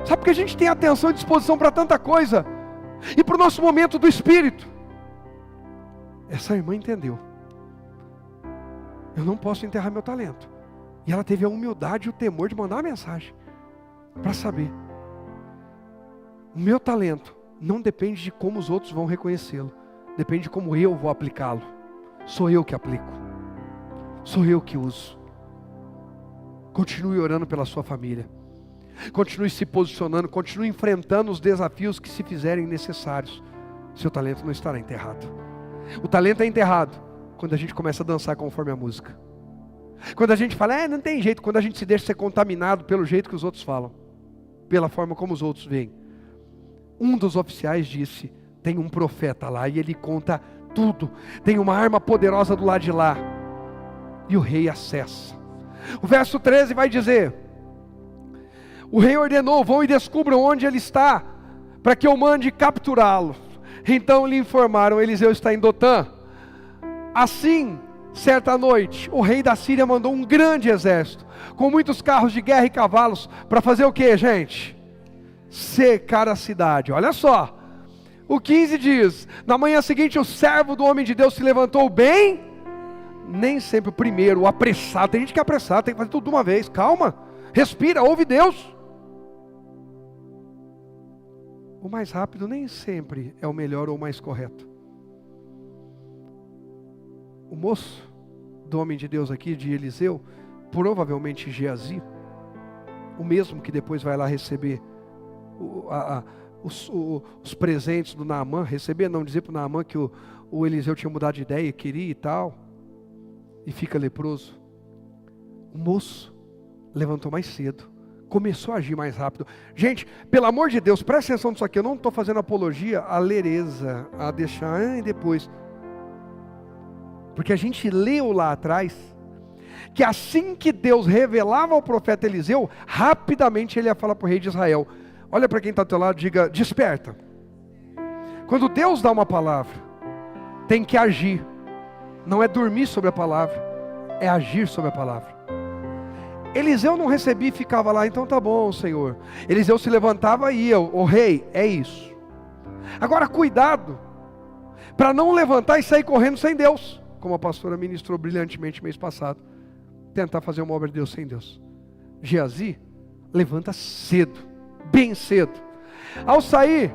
Sabe, porque a gente tem atenção e disposição para tanta coisa, e para o nosso momento do Espírito. Essa irmã entendeu: eu não posso enterrar meu talento. E ela teve a humildade e o temor de mandar uma mensagem para saber: o meu talento não depende de como os outros vão reconhecê-lo, depende de como eu vou aplicá-lo. Sou eu que aplico, sou eu que uso. Continue orando pela sua família, continue se posicionando, continue enfrentando os desafios que se fizerem necessários. Seu talento não estará enterrado. O talento é enterrado quando a gente começa a dançar conforme a música, Quando a gente fala, não tem jeito, quando a gente se deixa ser contaminado pelo jeito que os outros falam, pela forma como os outros veem. Um dos oficiais disse, tem um profeta lá e ele conta tudo, tem uma arma poderosa do lado de lá. E o rei acessa. O verso 13 vai dizer, o rei ordenou, vão e descubram onde ele está, para que eu mande capturá-lo. Então lhe informaram, Eliseu está em Dotã. Assim, certa noite, o rei da Síria mandou um grande exército, com muitos carros de guerra e cavalos, para fazer o que, gente? Cercar a cidade. Olha só, o 15 diz, na manhã seguinte o servo do homem de Deus se levantou bem, nem sempre o primeiro, o apressado, tem gente que é apressado, tem que fazer tudo de uma vez, calma, respira, ouve Deus. O mais rápido nem sempre é o melhor ou o mais correto. O moço do homem de Deus aqui, de Eliseu, provavelmente Geazi, o mesmo que depois vai lá receber os presentes do Naamã, receber, não dizer para o Naamã que o Eliseu tinha mudado de ideia, queria e tal, e fica leproso. O moço levantou mais cedo, começou a agir mais rápido. Gente, pelo amor de Deus, presta atenção nisso aqui, eu não estou fazendo apologia à lereza, a deixar depois. Porque a gente leu lá atrás, que assim que Deus revelava ao profeta Eliseu, rapidamente ele ia falar para o rei de Israel, olha para quem está ao teu lado, diga, desperta. Quando Deus dá uma palavra, tem que agir, não é dormir sobre a palavra, é agir sobre a palavra. Eliseu não recebia e ficava lá, então tá bom, Senhor. Eliseu se levantava e ia, o rei, é isso. Agora cuidado, para não levantar e sair correndo sem Deus, como a pastora ministrou brilhantemente mês passado, tentar fazer uma obra de Deus sem Deus. Geazi levanta cedo, bem cedo. Ao sair,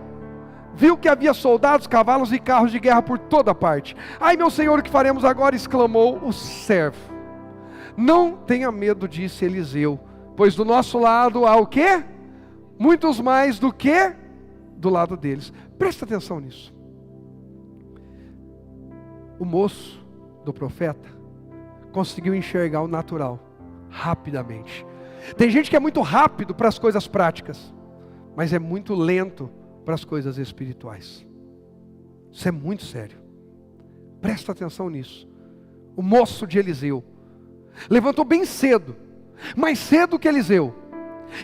viu que havia soldados, cavalos e carros de guerra por toda parte. Ai meu Senhor, o que faremos agora? Exclamou o servo. Não tenha medo, disse Eliseu, pois do nosso lado há o quê? Muitos mais do que do lado deles. Presta atenção nisso. O moço do profeta conseguiu enxergar o natural rapidamente. Tem gente que é muito rápido para as coisas práticas, mas é muito lento para as coisas espirituais. Isso é muito sério. Presta atenção nisso. O moço de Eliseu levantou bem cedo, mais cedo que Eliseu,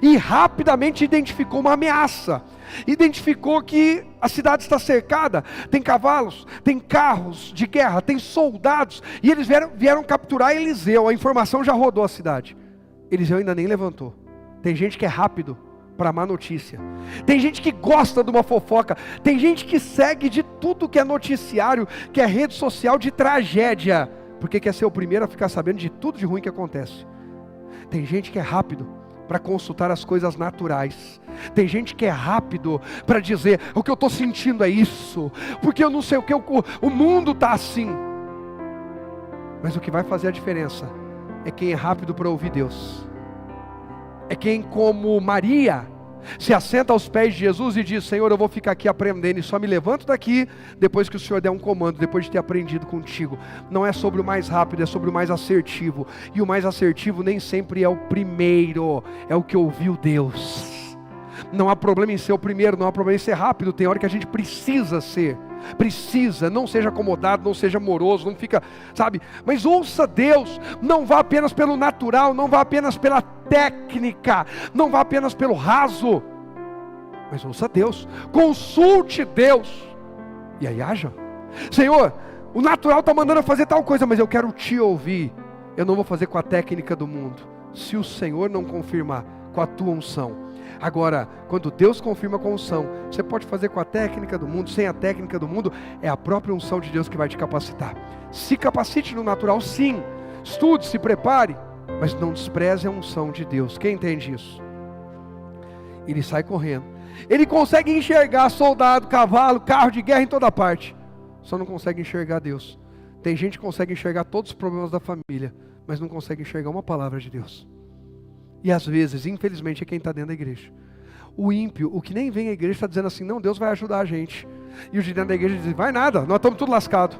e rapidamente identificou uma ameaça. Identificou que a cidade está cercada, tem cavalos, tem carros de guerra, tem soldados, e eles vieram capturar Eliseu. A informação já rodou a cidade. Eliseu ainda nem levantou. Tem gente que é rápido para má notícia, tem gente que gosta de uma fofoca, tem gente que segue de tudo que é noticiário, que é rede social, de tragédia, porque quer ser o primeiro a ficar sabendo de tudo de ruim que acontece. Tem gente que é rápido para consultar as coisas naturais. Tem gente que é rápido para dizer, o que eu estou sentindo é isso, porque eu não sei o que, o mundo está assim. Mas o que vai fazer a diferença é quem é rápido para ouvir Deus. É quem, como Maria, se assenta aos pés de Jesus e diz, Senhor, eu vou ficar aqui aprendendo e só me levanto daqui depois que o Senhor der um comando, depois de ter aprendido contigo. Não é sobre o mais rápido, é sobre o mais assertivo. E o mais assertivo nem sempre é o primeiro, é o que ouviu Deus. Não há problema em ser o primeiro, não há problema em ser rápido. Tem hora que a gente precisa ser. Precisa, não seja acomodado, não seja moroso, não fica, sabe? Mas ouça Deus, não vá apenas pelo natural, não vá apenas pela técnica, não vá apenas pelo raso, mas ouça Deus, consulte Deus, e aí haja. Senhor, o natural está mandando eu fazer tal coisa, mas eu quero te ouvir. Eu não vou fazer com a técnica do mundo, se o Senhor não confirmar com a tua unção. Agora, quando Deus confirma com a unção, você pode fazer com a técnica do mundo, sem a técnica do mundo, é a própria unção de Deus que vai te capacitar. Se capacite no natural, sim, estude, se prepare, mas não despreze a unção de Deus. Quem entende isso? Ele sai correndo, ele consegue enxergar soldado, cavalo, carro de guerra em toda parte, só não consegue enxergar Deus. Tem gente que consegue enxergar todos os problemas da família, mas não consegue enxergar uma palavra de Deus. E às vezes, infelizmente, é quem está dentro da igreja. O ímpio, o que nem vem à igreja, está dizendo assim, não, Deus vai ajudar a gente. E o de dentro da igreja diz, vai nada, nós estamos tudo lascados.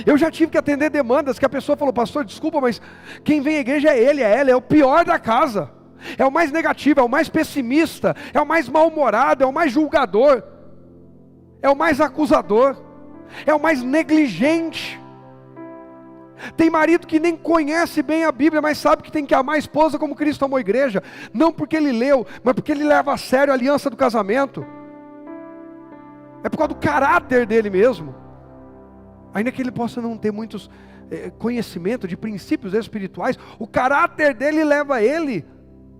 Eu já tive que atender demandas que a pessoa falou: pastor, desculpa, mas quem vem à igreja é ele, é ela, é o pior da casa. É o mais negativo, é o mais pessimista, é o mais mal-humorado, é o mais julgador, é o mais acusador, é o mais negligente. Tem marido que nem conhece bem a Bíblia, mas sabe que tem que amar a esposa como Cristo amou a igreja, não porque ele leu, mas porque ele leva a sério a aliança do casamento. É por causa do caráter dele mesmo. Ainda que ele possa não ter muitos conhecimento de princípios espirituais, o caráter dele leva ele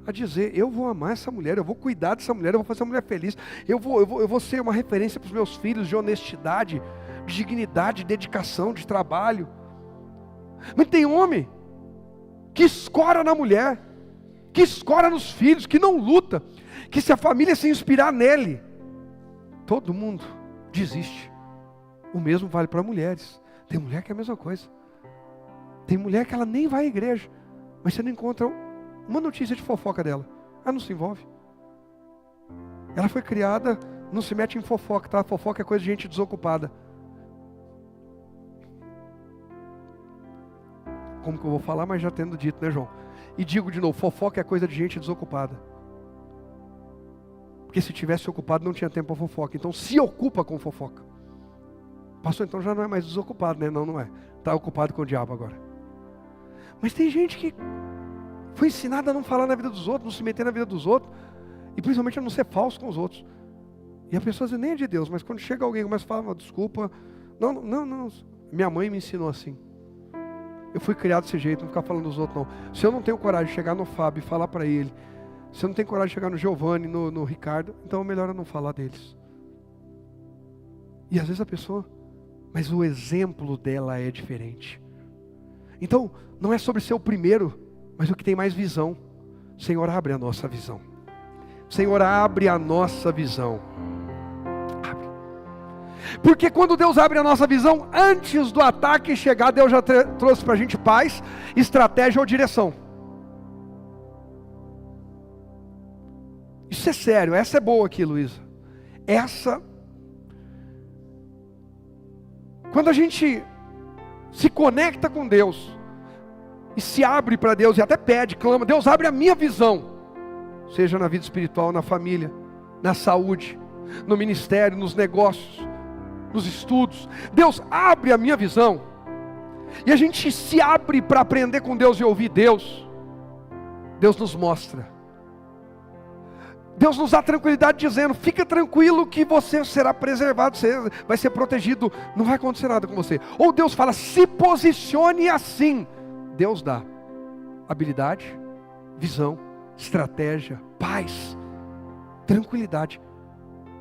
a dizer: eu vou amar essa mulher, eu vou cuidar dessa mulher, eu vou fazer a mulher feliz, eu vou ser uma referência para os meus filhos de honestidade, de dignidade, de dedicação, de trabalho. Mas tem homem que escora na mulher, que escora nos filhos, que não luta, que se a família se inspirar nele, todo mundo desiste. O mesmo vale para mulheres. Tem mulher que é a mesma coisa. Tem mulher que ela nem vai à igreja, mas você não encontra uma notícia de fofoca dela. Ela não se envolve. Ela foi criada, não se mete em fofoca, tá? Fofoca é coisa de gente desocupada. Como que eu vou falar, mas já tendo dito, né, João? E digo de novo, fofoca é coisa de gente desocupada. Porque se tivesse ocupado não tinha tempo para fofoca. Então se ocupa com fofoca. Pastor, então já não é mais desocupado, né? Não, não é. Está ocupado com o diabo agora. Mas tem gente que foi ensinada a não falar na vida dos outros, não se meter na vida dos outros, e principalmente a não ser falso com os outros. E a pessoa diz, nem é de Deus, mas quando chega alguém começa a falar: desculpa, não, minha mãe me ensinou assim. Eu fui criado desse jeito, não ficar falando dos outros não. Se eu não tenho coragem de chegar no Fábio e falar para ele, se eu não tenho coragem de chegar no Giovanni, no Ricardo, então é melhor eu não falar deles. E às vezes a pessoa, mas o exemplo dela é diferente. Então, não é sobre ser o primeiro, mas o que tem mais visão. Senhor, abre a nossa visão. Senhor, abre a nossa visão. Abre. Porque quando Deus abre a nossa visão, antes do ataque chegar, Deus já trouxe para a gente paz, estratégia ou direção. Isso é sério, essa é boa aqui, Luísa. Quando a gente se conecta com Deus, e se abre para Deus, e até pede, clama: Deus, abre a minha visão, seja na vida espiritual, na família, na saúde, no ministério, nos negócios, nos estudos. Deus, abre a minha visão. E a gente se abre para aprender com Deus e ouvir Deus. Deus nos mostra. Deus nos dá tranquilidade dizendo: fica tranquilo que você será preservado, você vai ser protegido, não vai acontecer nada com você. Ou Deus fala: se posicione assim. Deus dá habilidade, visão, estratégia, paz, tranquilidade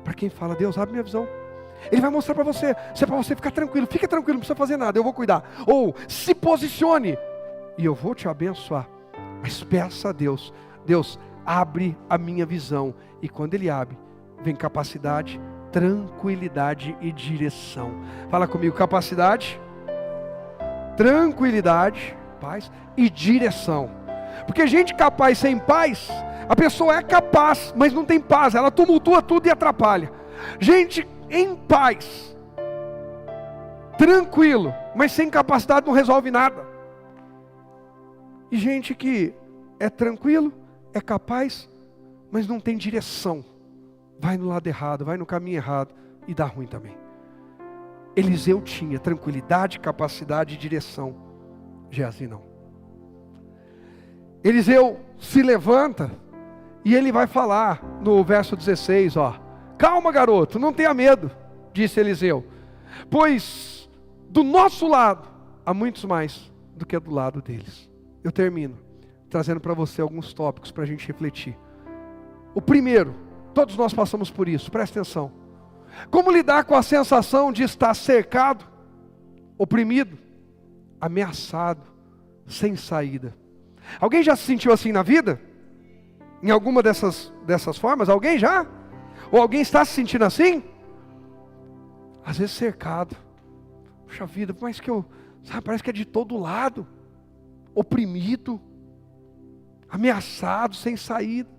para quem fala: Deus, abre minha visão. Ele vai mostrar para você, se é para você ficar tranquilo, fica tranquilo, não precisa fazer nada, eu vou cuidar. Ou se posicione e eu vou te abençoar. Mas peça a Deus: Deus, abre a minha visão. E quando Ele abre, vem capacidade, tranquilidade e direção. Fala comigo: capacidade, tranquilidade, paz e direção. Porque gente capaz sem paz, a pessoa é capaz, mas não tem paz, ela tumultua tudo e atrapalha. Gente em paz, tranquilo, mas sem capacidade não resolve nada. E gente que é tranquilo, é capaz, mas não tem direção, vai no lado errado, vai no caminho errado e dá ruim também. Eliseu tinha tranquilidade, capacidade e direção. Geazi não. Eliseu se levanta e ele vai falar no verso 16, calma, garoto, não tenha medo, disse Eliseu, pois do nosso lado há muitos mais do que do lado deles. Eu termino trazendo para você alguns tópicos para a gente refletir. O primeiro, todos nós passamos por isso, presta atenção. Como lidar com a sensação de estar cercado, oprimido, ameaçado, sem saída? Alguém já se sentiu assim na vida? Em alguma dessas formas? Alguém já? Ou alguém está se sentindo assim? Às vezes cercado. Puxa vida, mas que parece que é de todo lado. Oprimido, ameaçado, sem saída.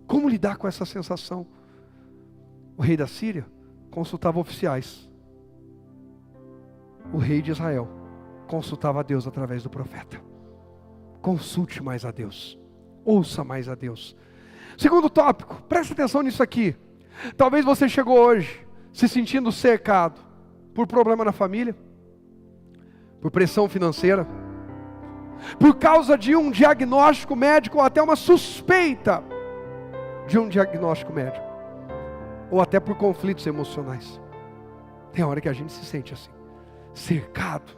Como lidar com essa sensação? O rei da Síria consultava oficiais. o rei de Israel consultava a Deus através do profeta. Consulte mais a Deus, ouça mais a Deus. Segundo tópico, preste atenção nisso aqui. Talvez você chegou hoje se sentindo cercado por problema na família, por pressão financeira, por causa de um diagnóstico médico ou até uma suspeita de um diagnóstico médico, ou até por conflitos emocionais. Tem hora que a gente se sente assim, cercado,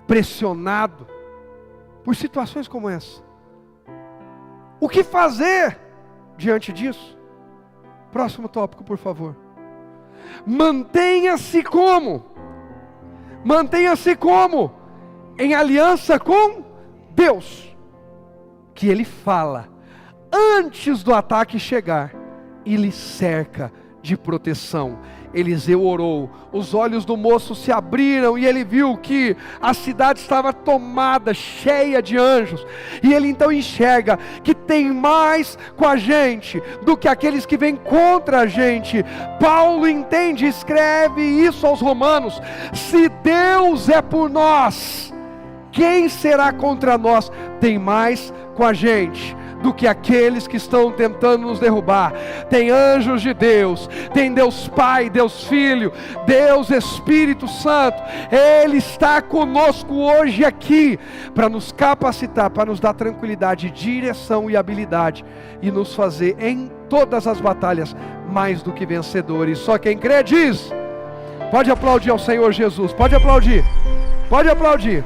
pressionado por situações como essa. O que fazer diante disso? Próximo tópico, por favor. Mantenha-se como? Mantenha-se como? Em aliança com Deus, que Ele fala antes do ataque chegar e lhe cerca de proteção. Eliseu orou, os olhos do moço se abriram e ele viu que a cidade estava tomada, cheia de anjos, e ele então enxerga que tem mais com a gente do que aqueles que vêm contra a gente. Paulo entende, escreve isso aos Romanos: se Deus é por nós, quem será contra nós? Tem mais com a gente do que aqueles que estão tentando nos derrubar. Tem anjos de Deus, tem Deus Pai, Deus Filho, Deus Espírito Santo. Ele está conosco hoje aqui para nos capacitar, para nos dar tranquilidade, direção e habilidade, e nos fazer em todas as batalhas mais do que vencedores. Só quem crê diz. Pode aplaudir ao Senhor Jesus, pode aplaudir, pode aplaudir.